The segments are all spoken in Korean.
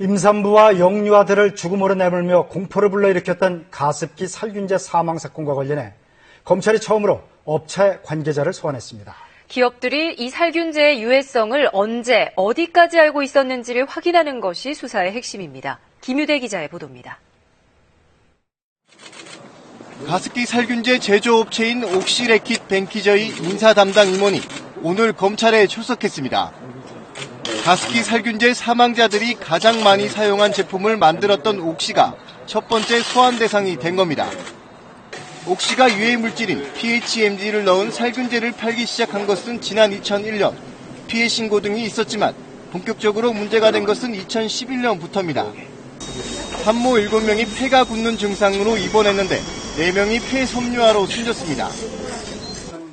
임산부와 영유아들을 죽음으로 내몰며 공포를 불러일으켰던 가습기 살균제 사망 사건과 관련해 검찰이 처음으로 업체 관계자를 소환했습니다. 기업들이 이 살균제의 유해성을 언제, 어디까지 알고 있었는지를 확인하는 것이 수사의 핵심입니다. 김유대 기자의 보도입니다. 가습기 살균제 제조업체인 옥시레킷 벤키저의 인사 담당 임원이 오늘 검찰에 출석했습니다. 가습기 살균제 사망자들이 가장 많이 사용한 제품을 만들었던 옥시가 첫 번째 소환 대상이 된 겁니다. 옥시가 유해 물질인 PHMG를 넣은 살균제를 팔기 시작한 것은 지난 2001년, 피해 신고 등이 있었지만 본격적으로 문제가 된 것은 2011년부터입니다. 산모 7명이 폐가 굳는 증상으로 입원했는데 4명이 폐섬유화로 숨졌습니다.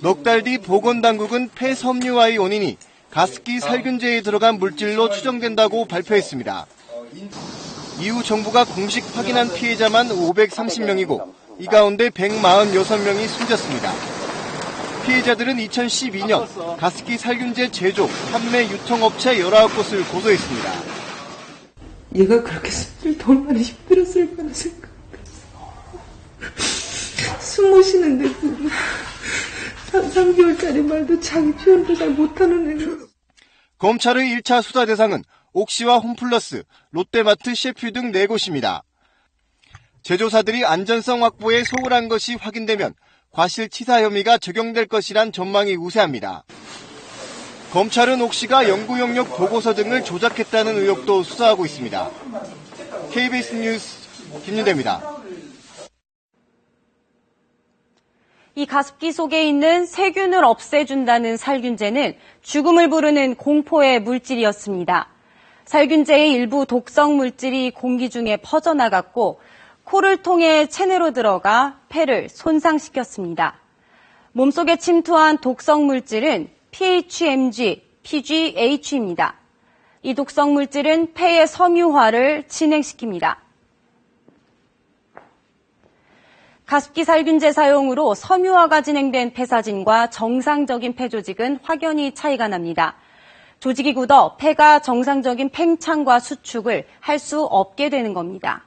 넉 달 뒤 보건당국은 폐섬유화의 원인이 가습기 살균제에 들어간 물질로 추정된다고 발표했습니다. 이후 정부가 공식 확인한 피해자만 530명이고 이 가운데 146명이 숨졌습니다. 피해자들은 2012년 가습기 살균제 제조, 판매, 유통업체 19곳을 고소했습니다. 얘가 그렇게 얼마나 힘들었을까 생각했어. 숨 쉬는데 3개월짜리 말도 자기 표현도 잘 못하는 애가. 검찰의 1차 수사 대상은 옥시와 홈플러스, 롯데마트, 셰프 등 4곳입니다. 제조사들이 안전성 확보에 소홀한 것이 확인되면 과실치사 혐의가 적용될 것이란 전망이 우세합니다. 검찰은 옥시가 연구 영역 보고서 등을 조작했다는 의혹도 수사하고 있습니다. KBS 뉴스 김유대입니다. 이 가습기 속에 있는 세균을 없애준다는 살균제는 죽음을 부르는 공포의 물질이었습니다. 살균제의 일부 독성 물질이 공기 중에 퍼져나갔고 코를 통해 체내로 들어가 폐를 손상시켰습니다. 몸속에 침투한 독성 물질은 PHMG, PGH입니다. 이 독성 물질은 폐의 섬유화를 진행시킵니다. 가습기 살균제 사용으로 섬유화가 진행된 폐사진과 정상적인 폐 조직은 확연히 차이가 납니다. 조직이 굳어 폐가 정상적인 팽창과 수축을 할 수 없게 되는 겁니다.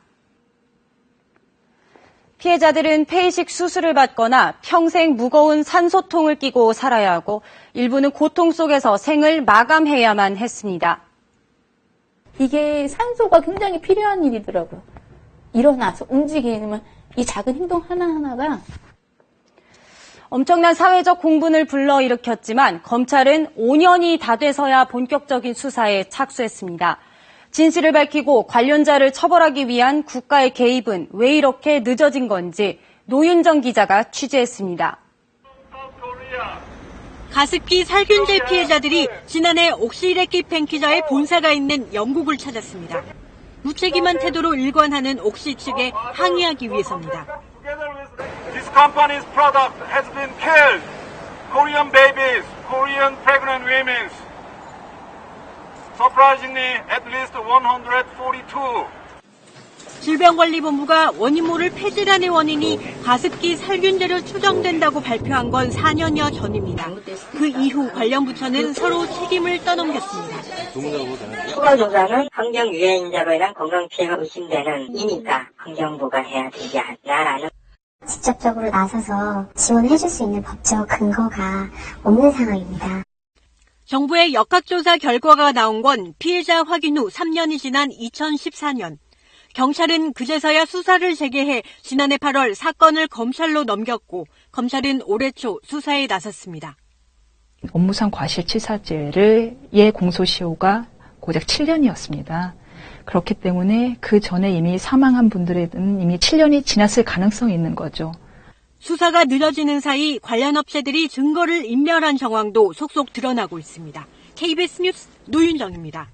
피해자들은 폐이식 수술을 받거나 평생 무거운 산소통을 끼고 살아야 하고 일부는 고통 속에서 생을 마감해야만 했습니다. 이게 산소가 굉장히 필요한 일이더라고요. 일어나서 움직이면 이 작은 행동 하나하나가 엄청난 사회적 공분을 불러일으켰지만 검찰은 5년이 다 돼서야 본격적인 수사에 착수했습니다. 진실을 밝히고 관련자를 처벌하기 위한 국가의 개입은 왜 이렇게 늦어진 건지 노윤정 기자가 취재했습니다. 가습기 살균제 피해자들이 지난해 옥시레킷 벤키저의 본사가 있는 영국을 찾았습니다. 무책임한 태도로 일관하는 옥시 측에 항의하기 위해서입니다. This company's product has been killed. Korean babies, Korean pregnant women. Surprisingly, at least 142. 질병관리본부가 원인 모를 폐질환의 원인이 가습기 살균제로 추정된다고 발표한 건 4년여 전입니다. 그 이후 관련 부처는 서로 책임을 떠넘겼습니다. 추가 조사는 환경 유해인자로 인한 건강 피해가 의심되는 이니까 환경부가 해야 되지 않나라는. 직접적으로 나서서 지원해줄 수 있는 법적 근거가 없는 상황입니다. 정부의 역학조사 결과가 나온 건 피해자 확인 후 3년이 지난 2014년. 경찰은 그제서야 수사를 재개해 지난해 8월 사건을 검찰로 넘겼고 검찰은 올해 초 수사에 나섰습니다. 업무상 과실치사죄의 공소시효가 고작 7년이었습니다. 그렇기 때문에 그 전에 이미 사망한 분들은 이미 7년이 지났을 가능성이 있는 거죠. 수사가 늦어지는 사이 관련 업체들이 증거를 인멸한 정황도 속속 드러나고 있습니다. KBS 뉴스 노윤정입니다.